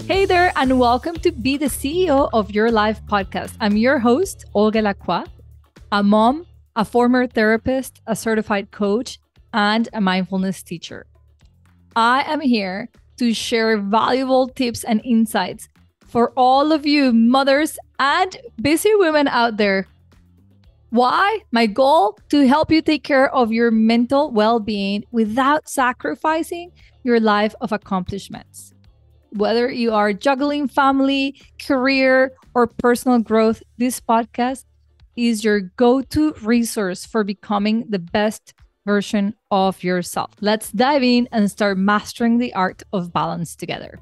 Hey there, and welcome to Be the CEO of Your Life podcast. I'm your host, Olga Lacroix, a mom, a former therapist, a certified coach, and a mindfulness teacher. I am here to share valuable tips and insights for all of you mothers and busy women out there. Why? My goal to help you take care of your mental well-being without sacrificing your life of accomplishments. Whether you are juggling family, career, or personal growth, this podcast is your go-to resource for becoming the best version of yourself. Let's dive in and start mastering the art of balance together.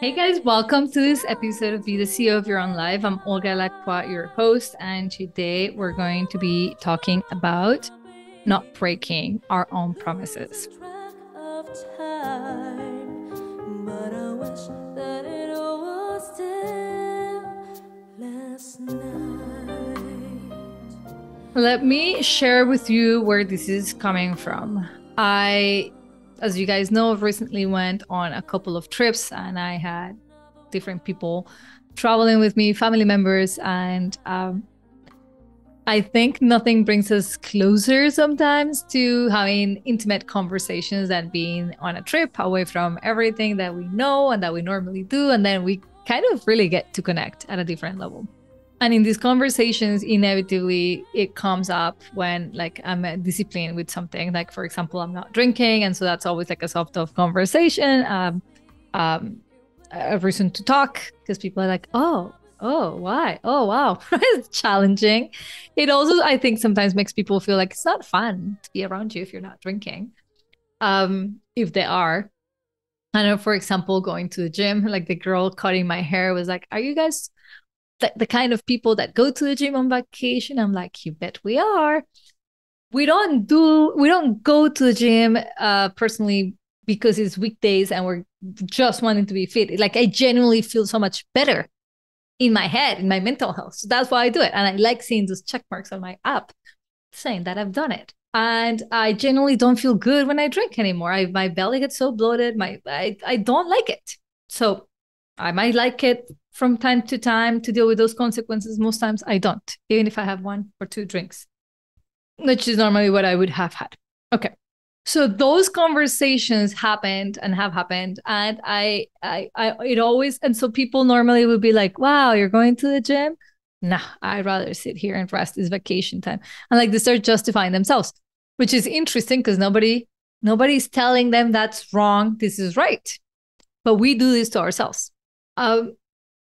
Hey guys, welcome to this episode of Be the CEO of Your Own Life. I'm Olga Lacroix, your host, and today we're going to be talking about not breaking our own promises. Let me share with you where this is coming from. As you guys know, I've recently went on a couple of trips and I had different people traveling with me, family members, and I think nothing brings us closer sometimes to having intimate conversations than being on a trip away from everything that we know and that we normally do. And then we kind of really get to connect at a different level. And in these conversations, inevitably, it comes up when like I'm disciplined with something. Like, for example, I'm not drinking. And so that's always like a soft of conversation, a reason to talk, because people are like, oh, why? Oh, wow. It's challenging. It also, I think, sometimes makes people feel like it's not fun to be around you if you're not drinking. If they are. I know, for example, going to the gym, like the girl cutting my hair was like, are you guys the kind of people that go to the gym on vacation? I'm like, you bet we are. We don't go to the gym personally because it's weekdays and we're just wanting to be fit. Like, I genuinely feel so much better in my head, in my mental health. So that's why I do it. And I like seeing those check marks on my app saying that I've done it. And I generally don't feel good when I drink anymore. My belly gets so bloated. I don't like it. So I might like it from time to time to deal with those consequences. Most times I don't, even if I have 1 or 2 drinks, which is normally what I would have had. Okay. So those conversations happened and have happened. And it always, and so people normally would be like, wow, you're going to the gym? Nah, I'd rather sit here and rest. It's vacation time. And like they start justifying themselves, which is interesting because nobody's telling them that's wrong. This is right. But we do this to ourselves.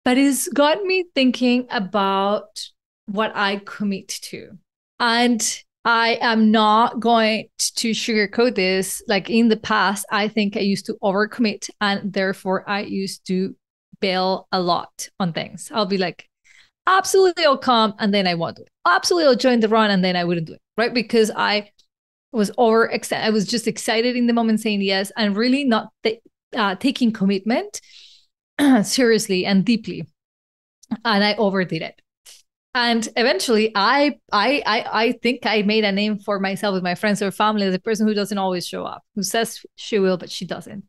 But it's got me thinking about what I commit to. And I am not going to sugarcoat this. Like in the past, I think I used to overcommit and therefore I used to bail a lot on things. I'll be like, absolutely, I'll come, and then I won't do it. Absolutely, I'll join the run, and then I wouldn't do it, right? Because I was I was just excited in the moment saying yes and really not taking commitment seriously and deeply, and I overdid it. And eventually I think I made a name for myself with my friends or family as a person who doesn't always show up, who says she will but she doesn't.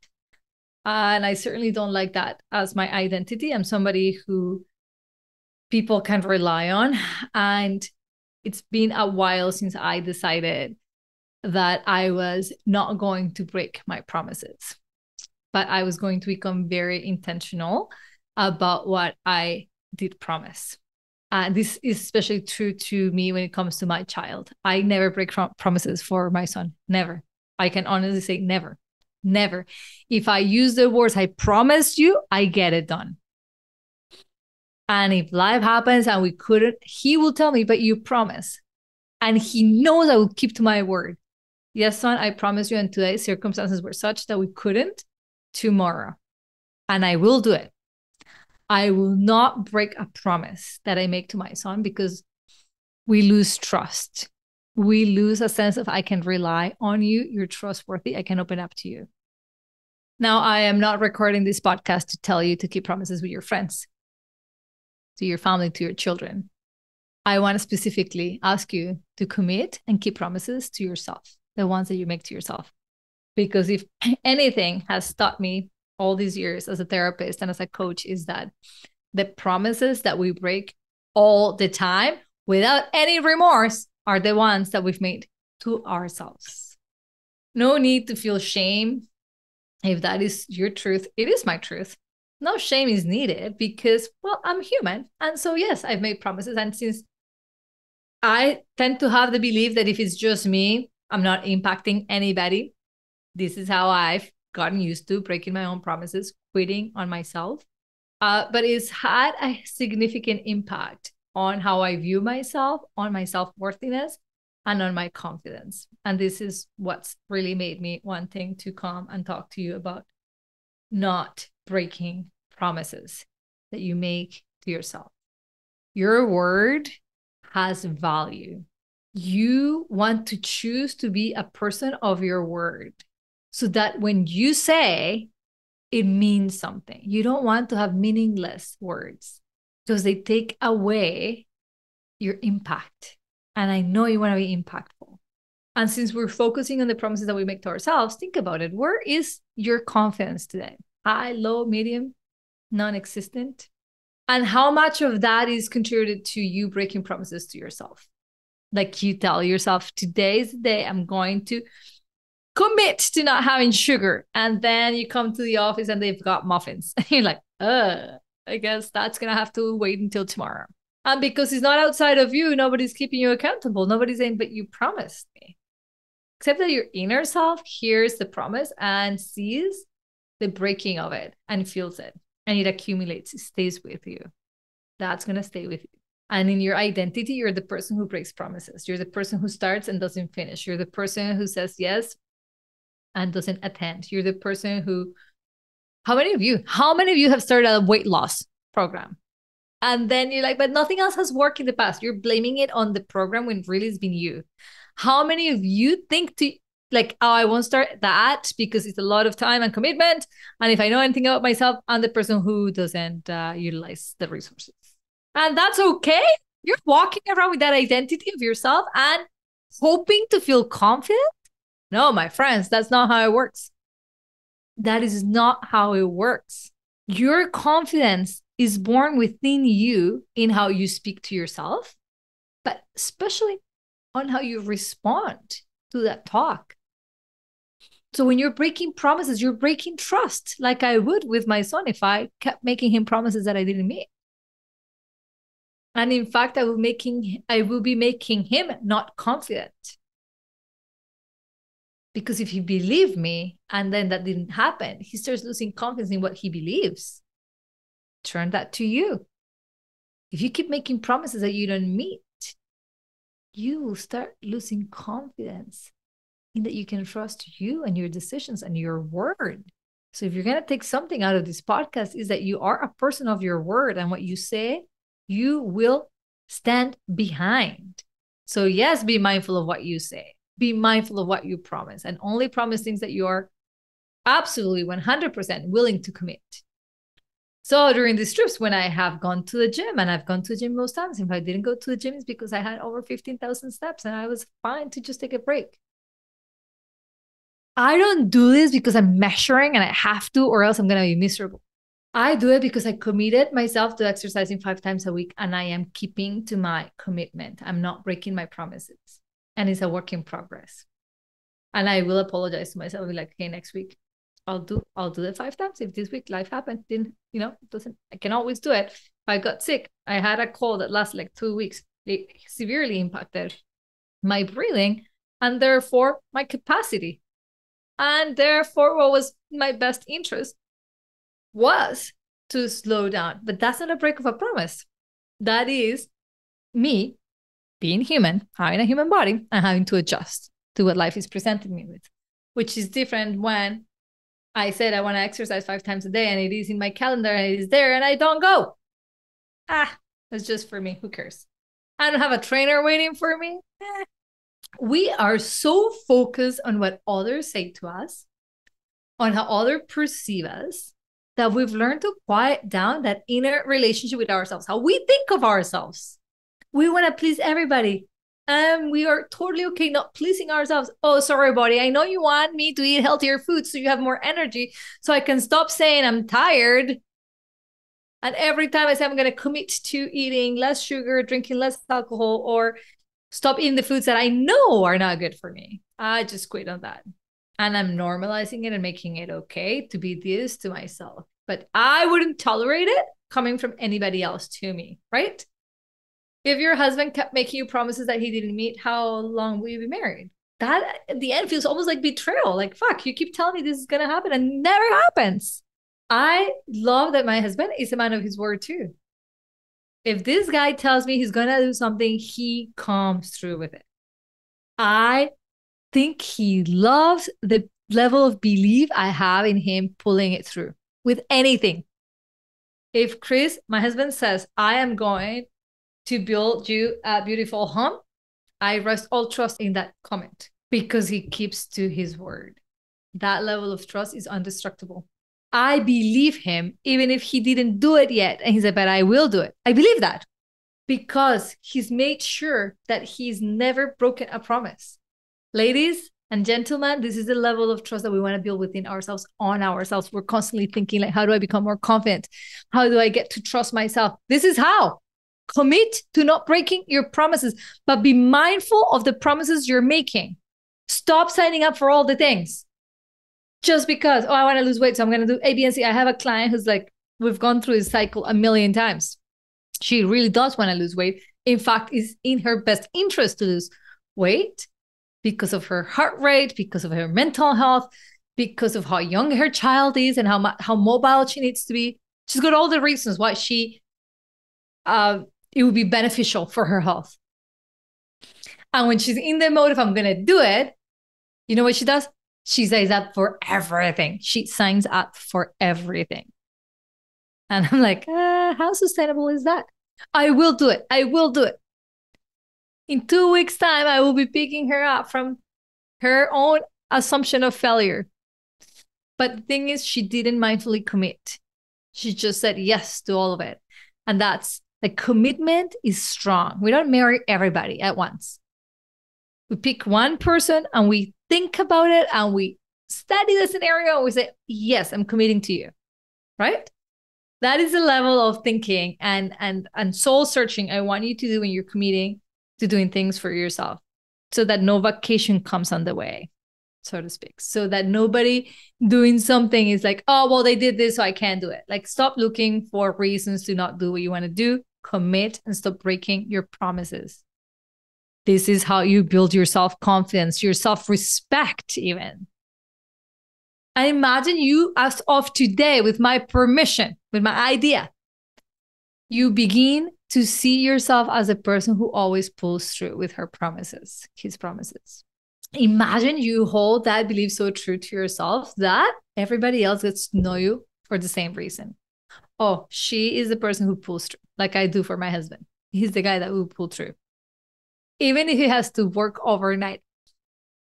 And I certainly don't like that as my identity. I'm somebody who people can rely on, and it's been a while since I decided that I was not going to break my promises, but I was going to become very intentional about what I did promise. This is especially true to me when it comes to my child. I never break promises for my son. Never. I can honestly say never. Never. If I use the words, I promise you, I get it done. And if life happens and we couldn't, he will tell me, but you promise. And he knows I will keep to my word. Yes, son, I promise you, and today circumstances were such that we couldn't tomorrow. And I will do it. I will not break a promise that I make to my son because we lose trust. We lose a sense of I can rely on you. You're trustworthy. I can open up to you. Now, I am not recording this podcast to tell you to keep promises with your friends, to your family, to your children. I want to specifically ask you to commit and keep promises to yourself, the ones that you make to yourself. Because if anything has taught me all these years as a therapist and as a coach is that the promises that we break all the time without any remorse are the ones that we've made to ourselves. No need to feel shame. If that is your truth, it is my truth. No shame is needed because, well, I'm human. And so, yes, I've made promises. And since I tend to have the belief that if it's just me, I'm not impacting anybody. This is how I've gotten used to breaking my own promises, quitting on myself. But it's had a significant impact on how I view myself, on my self-worthiness, and on my confidence. And this is what's really made me wanting to come and talk to you about not breaking promises that you make to yourself. Your word has value. You want to choose to be a person of your word so that when you say, it means something. You don't want to have meaningless words because they take away your impact. And I know you want to be impactful. And since we're focusing on the promises that we make to ourselves, think about it. Where is your confidence today? High, low, medium, non-existent? And how much of that is contributed to you breaking promises to yourself? Like you tell yourself, today's the day I'm going to commit to not having sugar. And then you come to the office and they've got muffins. And you're like, I guess that's going to have to wait until tomorrow. And because it's not outside of you, nobody's keeping you accountable. Nobody's saying, but you promised me. Except that your inner self hears the promise and sees the breaking of it and feels it. And it accumulates, it stays with you. That's going to stay with you. And in your identity, you're the person who breaks promises. You're the person who starts and doesn't finish. You're the person who says yes and doesn't attend. You're the person who, how many of you have started a weight loss program? And then you're like, but nothing else has worked in the past. You're blaming it on the program when really it's been you. How many of you think to like, oh, I won't start that because it's a lot of time and commitment. And if I know anything about myself, I'm the person who doesn't utilize the resources. And that's okay. You're walking around with that identity of yourself and hoping to feel confident. No, my friends, that's not how it works. That is not how it works. Your confidence is born within you in how you speak to yourself, but especially on how you respond to that talk. So when you're breaking promises, you're breaking trust, like I would with my son if I kept making him promises that I didn't meet. And in fact, I will be making him not confident. Because if he believed me and then that didn't happen, he starts losing confidence in what he believes. Turn that to you. If you keep making promises that you don't meet, you will start losing confidence in that you can trust you and your decisions and your word. So if you're going to take something out of this podcast, is that you are a person of your word, and what you say, you will stand behind. So yes, be mindful of what you say. Be mindful of what you promise, and only promise things that you are absolutely 100% willing to commit. So during these trips, when I have gone to the gym, and I've gone to the gym most times, if I didn't go to the gym, it's because I had over 15,000 steps and I was fine to just take a break. I don't do this because I'm measuring and I have to, or else I'm going to be miserable. I do it because I committed myself to exercising 5 times a week, and I am keeping to my commitment. I'm not breaking my promises, and it's a work in progress. And I will apologize to myself, be like, okay, next week I'll do the 5 times. If this week life happened, then I can always do it. If I got sick, I had a cold that lasted like 2 weeks. It severely impacted my breathing and therefore my capacity. And therefore, what was my best interest was to slow down. But that's not a break of a promise. That is me being human, having a human body, and having to adjust to what life is presenting me with, which is different when I said I want to exercise 5 times a day and it is in my calendar and it is there and I don't go. That's just for me. Who cares? I don't have a trainer waiting for me. We are so focused on what others say to us, on how others perceive us, that we've learned to quiet down that inner relationship with ourselves, how we think of ourselves. We want to please everybody. And we are totally okay not pleasing ourselves. Oh, sorry, buddy. I know you want me to eat healthier food so you have more energy, so I can stop saying I'm tired. And every time I say I'm going to commit to eating less sugar, drinking less alcohol, or stop eating the foods that I know are not good for me, I just quit on that. And I'm normalizing it and making it okay to be this to myself. But I wouldn't tolerate it coming from anybody else to me, right? If your husband kept making you promises that he didn't meet, how long will you be married? That at the end feels almost like betrayal. Like, fuck, you keep telling me this is going to happen and never happens. I love that my husband is a man of his word too. If this guy tells me he's going to do something, he comes through with it. I think he loves the level of belief I have in him pulling it through with anything. If Chris, my husband, says, I am going to build you a beautiful home, I rest all trust in that comment because he keeps to his word. That level of trust is indestructible. I believe him even if he didn't do it yet. And he said, but I will do it. I believe that because he's made sure that he's never broken a promise. Ladies and gentlemen, this is the level of trust that we want to build within ourselves, on ourselves. We're constantly thinking, like, how do I become more confident? How do I get to trust myself? This is how. Commit to not breaking your promises, but be mindful of the promises you're making. Stop signing up for all the things just because, I want to lose weight, so I'm going to do A, B, and C. I have a client who's like, we've gone through this cycle a million times. She really does want to lose weight. In fact, it's in her best interest to lose weight because of her heart rate, because of her mental health, because of how young her child is and how mobile she needs to be. She's got all the reasons why it would be beneficial for her health. And when she's in the mode, if I'm going to do it, you know what she does? She signs up for everything. She signs up for everything. And I'm like, how sustainable is that? I will do it. I will do it. In 2 weeks' time, I will be picking her up from her own assumption of failure. But the thing is, she didn't mindfully commit. She just said yes to all of it. And that's the commitment is strong. We don't marry everybody at once. We pick one person and we think about it and we study the scenario and we say, yes, I'm committing to you, right? That is the level of thinking and soul searching I want you to do when you're committing to doing things for yourself so that no vacation comes on the way, so to speak. So that nobody doing something is like, oh, well, they did this, so I can't do it. Like, stop looking for reasons to not do what you want to do. Commit and stop breaking your promises. This is how you build your self-confidence, your self-respect even. I imagine you, as of today, with my permission, with my idea, you begin to see yourself as a person who always pulls through with her promises, his promises. Imagine you hold that belief so true to yourself that everybody else gets to know you for the same reason. Oh, she is the person who pulls through, like I do for my husband. He's the guy that will pull through. Even if he has to work overnight.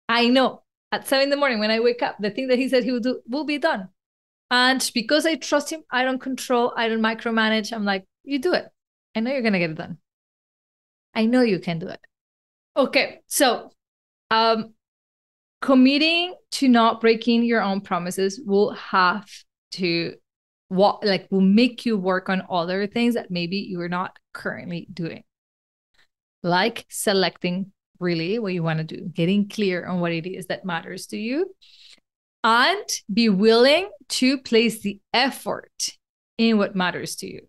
I know at 7 a.m. when I wake up, the thing that he said he would do will be done. And because I trust him, I don't control, I don't micromanage. I'm like, you do it. I know you're going to get it done. I know you can do it. Okay, so committing to not breaking your own promises will have to will make you work on other things that maybe you're not currently doing. Like selecting really what you want to do, getting clear on what it is that matters to you, and be willing to place the effort in what matters to you.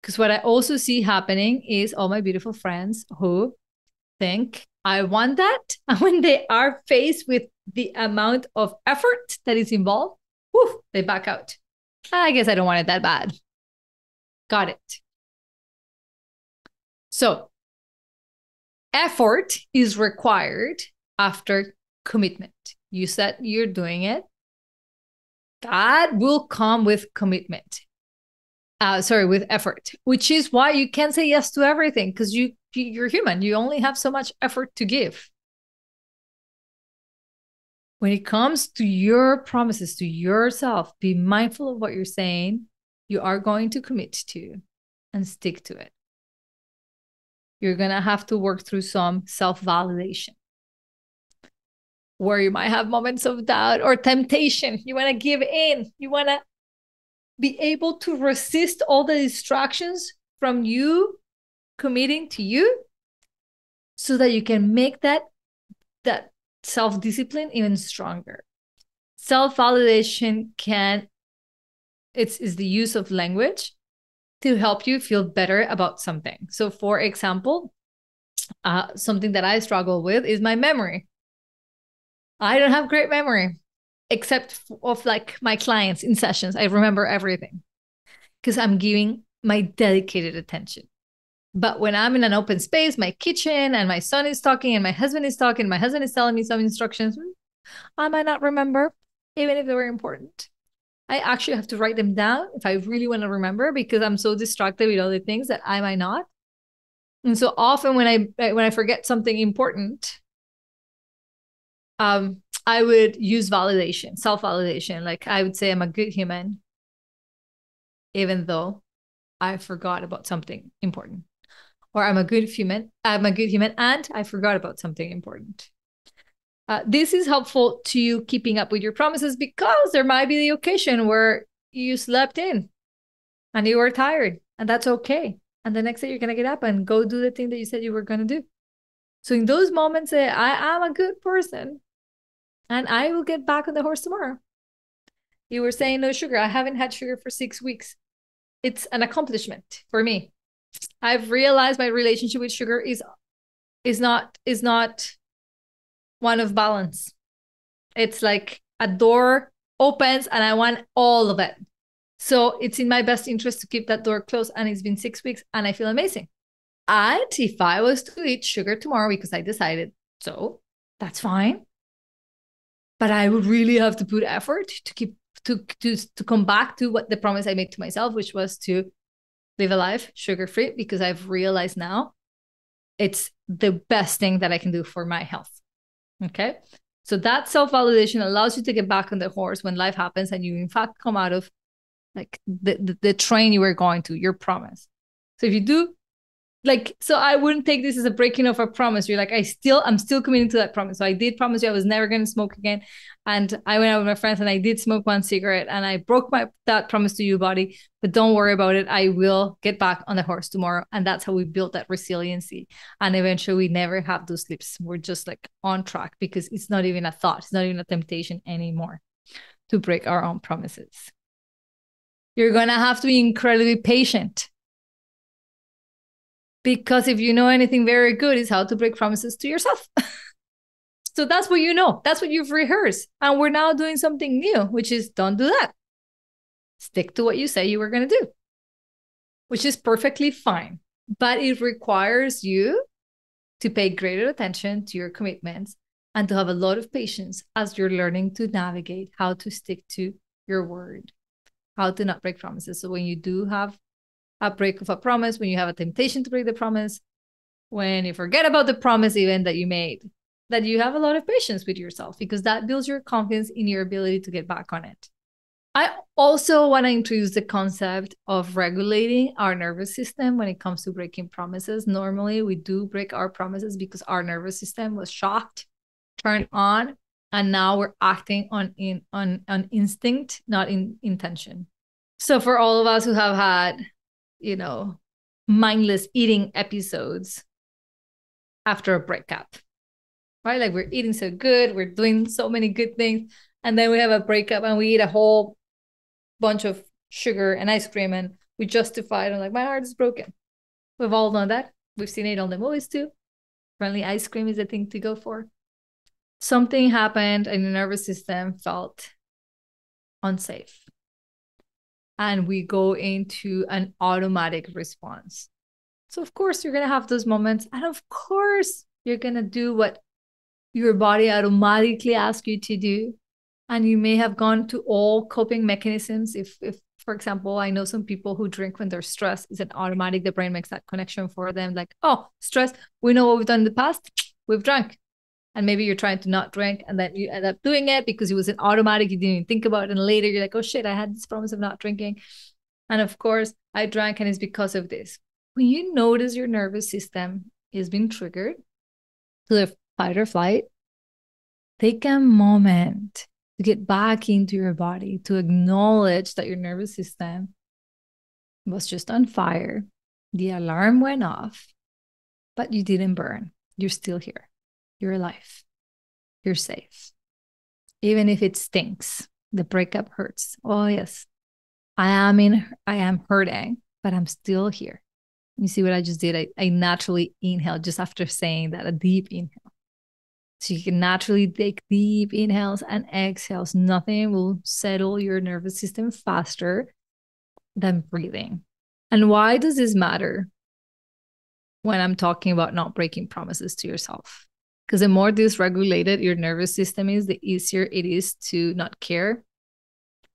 Because what I also see happening is all my beautiful friends who think, I want that. And when they are faced with the amount of effort that is involved, they back out. I guess I don't want it that bad. Got it. So Effort is required after commitment. You said you're doing it. That will come with commitment. With effort, which is why you can't say yes to everything, because you're human. You only have so much effort to give. When it comes to your promises to yourself, be mindful of what you're saying you are going to commit to and stick to it. You're going to have to work through some self-validation where you might have moments of doubt or temptation. You want to give in. You want to be able to resist all the distractions from you committing to you so that you can make that self-discipline even stronger. Self-validation is the use of language to help you feel better about something. So for example, something that I struggle with is my memory. I don't have great memory, except of like my clients in sessions. I remember everything because I'm giving my dedicated attention. But when I'm in an open space, my kitchen, and my son is talking and my husband is talking, my husband is telling me some instructions, I might not remember, even if they were important. I actually have to write them down if I really want to remember, because I'm so distracted with other things that I might not. And so often when I forget something important, I would use validation, self-validation. Like I would say I'm a good human, even though I forgot about something important. Or I'm a good human, and I forgot about something important. This is helpful to you keeping up with your promises, because there might be the occasion where you slept in and you were tired, and that's okay. And the next day you're going to get up and go do the thing that you said you were going to do. So in those moments, say, I am a good person and I will get back on the horse tomorrow. You were saying no sugar. I haven't had sugar for 6 weeks. It's an accomplishment for me. I've realized my relationship with sugar is not one of balance. It's like a door opens and I want all of it. So it's in my best interest to keep that door closed. And it's been 6 weeks and I feel amazing. And if I was to eat sugar tomorrow because I decided so, that's fine. But I would really have to put effort to come back to what the promise I made to myself, which was to live a life sugar-free, because I've realized now it's the best thing that I can do for my health. Okay. So that self-validation allows you to get back on the horse when life happens and you in fact come out of like the train you were going to, your promise. So if you do, like, so I wouldn't take this as a breaking of a promise. You're like, I'm still committing to that promise. So I did promise you I was never going to smoke again. And I went out with my friends and I did smoke one cigarette and I broke that promise to you, body. But don't worry about it. I will get back on the horse tomorrow. And that's how we built that resiliency. And eventually we never have those slips. We're just like on track, because it's not even a thought. It's not even a temptation anymore to break our own promises. You're going to have to be incredibly patient. Because if you know anything very good, is how to break promises to yourself. So that's what you know. That's what you've rehearsed. And we're now doing something new, which is don't do that. Stick to what you say you were going to do, which is perfectly fine. But it requires you to pay greater attention to your commitments and to have a lot of patience as you're learning to navigate how to stick to your word, how to not break promises. So when you do have a break of a promise, when you have a temptation to break the promise, when you forget about the promise even that you made, that you have a lot of patience with yourself, because that builds your confidence in your ability to get back on it. I also want to introduce the concept of regulating our nervous system when it comes to breaking promises. Normally, we do break our promises because our nervous system was shocked, turned on, and now we're acting on instinct, not in intention. So for all of us who have had, mindless eating episodes after a breakup, right? Like we're eating so good, we're doing so many good things, and then we have a breakup and we eat a whole bunch of sugar and ice cream and we justify it. I'm like, my heart is broken. We've all done that. We've seen it on the movies too. Apparently ice cream is the thing to go for. Something happened and the nervous system felt unsafe. And we go into an automatic response. So of course you're going to have those moments. And of course you're going to do what your body automatically asks you to do. And you may have gone to all coping mechanisms. If for example, I know some people who drink when they're stressed. It's an automatic, the brain makes that connection for them. Like, oh, stress, we know what we've done in the past. We've drank. And maybe you're trying to not drink and then you end up doing it because it was an automatic. You didn't even think about it. And later you're like, oh shit, I had this promise of not drinking. And of course I drank and it's because of this. When you notice your nervous system is being triggered to the fight or flight, take a moment to get back into your body, to acknowledge that your nervous system was just on fire. The alarm went off, but you didn't burn. You're still here. You're alive. You're safe. Even if it stinks, the breakup hurts. Oh, yes. I am hurting, but I'm still here. You see what I just did? I naturally inhaled just after saying that, a deep inhale. So you can naturally take deep inhales and exhales. Nothing will settle your nervous system faster than breathing. And why does this matter when I'm talking about not breaking promises to yourself? Because the more dysregulated your nervous system is, the easier it is to not care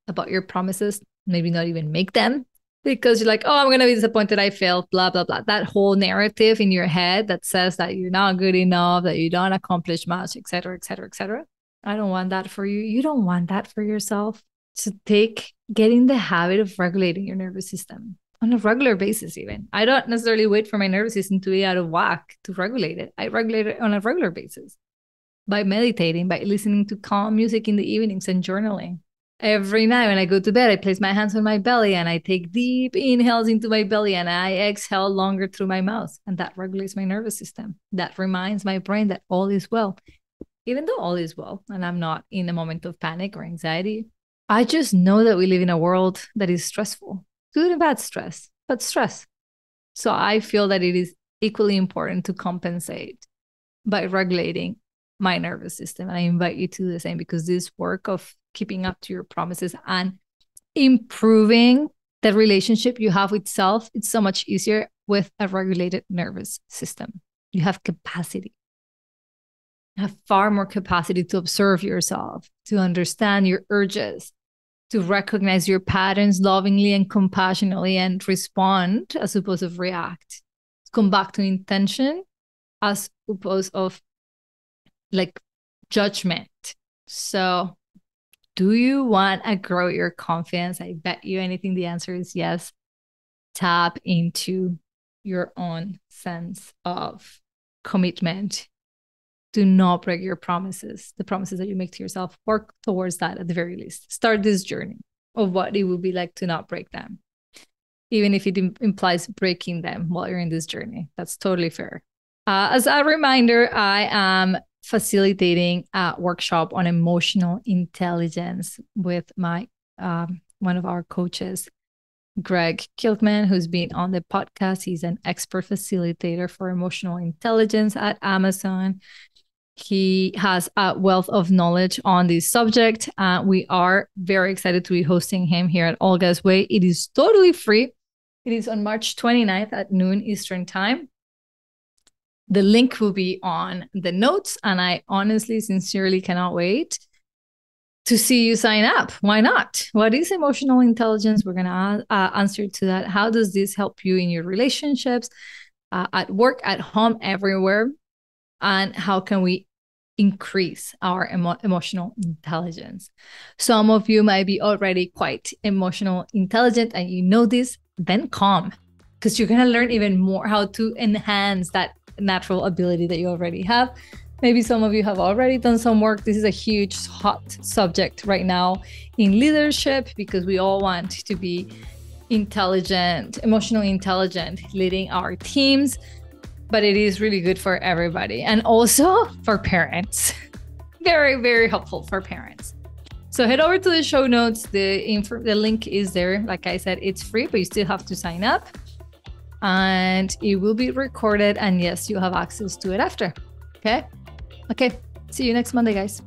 about your promises, maybe not even make them. Because you're like, oh, I'm going to be disappointed. I failed, blah, blah, blah. That whole narrative in your head that says that you're not good enough, that you don't accomplish much, et cetera, et cetera, et cetera. I don't want that for you. You don't want that for yourself. So get in the habit of regulating your nervous system on a regular basis even. I don't necessarily wait for my nervous system to be out of whack to regulate it. I regulate it on a regular basis by meditating, by listening to calm music in the evenings and journaling. Every night when I go to bed, I place my hands on my belly and I take deep inhales into my belly and I exhale longer through my mouth. And that regulates my nervous system. That reminds my brain that all is well. Even though all is well and I'm not in a moment of panic or anxiety, I just know that we live in a world that is stressful. Good and bad stress, but stress. So I feel that it is equally important to compensate by regulating my nervous system. And I invite you to do the same, because this work of keeping up to your promises and improving the relationship you have with self, it's so much easier with a regulated nervous system. You have capacity. You have far more capacity to observe yourself, to understand your urges, to recognize your patterns lovingly and compassionately and respond as opposed to react. Come back to intention as opposed of like judgment. So do you want to grow your confidence? I bet you anything the answer is yes. Tap into your own sense of commitment. Do not break your promises, the promises that you make to yourself. Work towards that at the very least. Start this journey of what it would be like to not break them, even if it implies breaking them while you're in this journey. That's totally fair. As a reminder, I am facilitating a workshop on emotional intelligence with my one of our coaches, Greg Kiltman, who's been on the podcast. He's an expert facilitator for emotional intelligence at Amazon. He has a wealth of knowledge on this subject. We are very excited to be hosting him here at Olga's Way. It is totally free. It is on March 29th at noon Eastern time. The link will be on the notes, and I honestly, sincerely cannot wait to see you sign up. Why not? What is emotional intelligence? We're going to answer to that. How does this help you in your relationships, at work, at home, everywhere? And how can we increase our emotional intelligence? Some of you might be already quite emotional intelligent and you know this, then calm, because you're going to learn even more how to enhance that natural ability that you already have. Maybe some of you have already done some work. This is a huge hot subject right now in leadership, because we all want to be intelligent, emotionally intelligent, leading our teams. But it is really good for everybody, and also for parents. Very, very helpful for parents. So head over to the show notes. The link is there. Like I said, it's free, but you still have to sign up. And it will be recorded. And yes, you'll have access to it after. Okay? Okay. See you next Monday, guys.